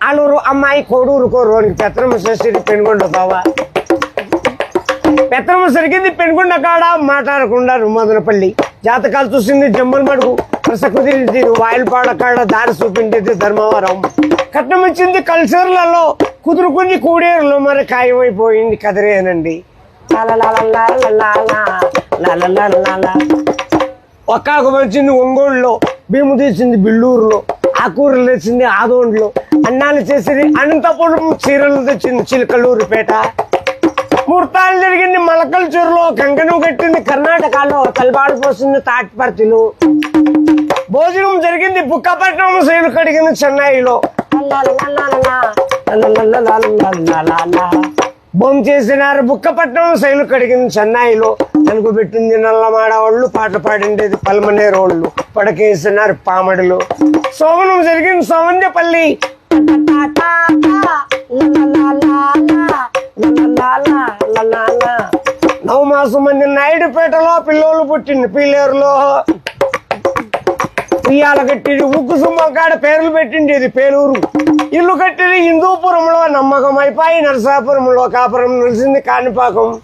ఆలూరు అమ్మాయి కోడూరు కోరునికి పెత్తనమ్మ చేసేది పెనుగొండ బావా. పెత్తనమ్మ సరిగింది పెనుగొండ కాడ మాట్లాడకుండా మదనపల్లి జాతకాలు చూసింది జమ్మల్ మడుగు వరుస కుదిరింది వాయిల్పాడ కాడ దారి చూపించేది ధర్మవరం. కట్నం ఇచ్చింది కల్చర్లలో కుదురుకుంది కూడేరులో మరి ఖాయమైపోయింది కదిరేనండి. ఒక్కాకు వచ్చింది ఒంగోలులో, భీము తీసింది బిల్లూరులో, ఆకూరలు తెచ్చింది ఆదోండ్లో, అన్నాలు చేసింది అనంతపురం, చీరలు తెచ్చింది చిలకలూరుపేట. ముహూర్తాలు జరిగింది మలకల చెరులో, కంకణం కట్టింది కర్ణాటకలో, తలబాడు పోసింది తాటిపర్తిలో. భోజనం జరిగింది బుక్కపట్నం, శైలు కడిగింది చెన్నైలో. బొమ్మ చేసినారు బుక్కపట్నం, శైలు కడిగింది చెన్నైలో. తెలుగు పెట్టింది నల్లమాడవాళ్ళు, పాటలు పాడిండేది పల్మనేరోళ్ళు, పడకేసినారు పామడిలో. సోమనం జరిగింది సోమంజపల్లి. నవమాసం మంది నాయుడుపేటలో, పిల్లోళ్ళు పుట్టింది పీలేరులో. ఉయ్యాల కట్టింది ఉగ్గు సుమ్మకాడ, పేర్లు పెట్టిండేది పేలూరు. ఇల్లు కట్టింది హిందూపురంలో, నమ్మకం అయిపోయి నరసాపురంలో, కాపురం నిలిచింది కాణిపాకం.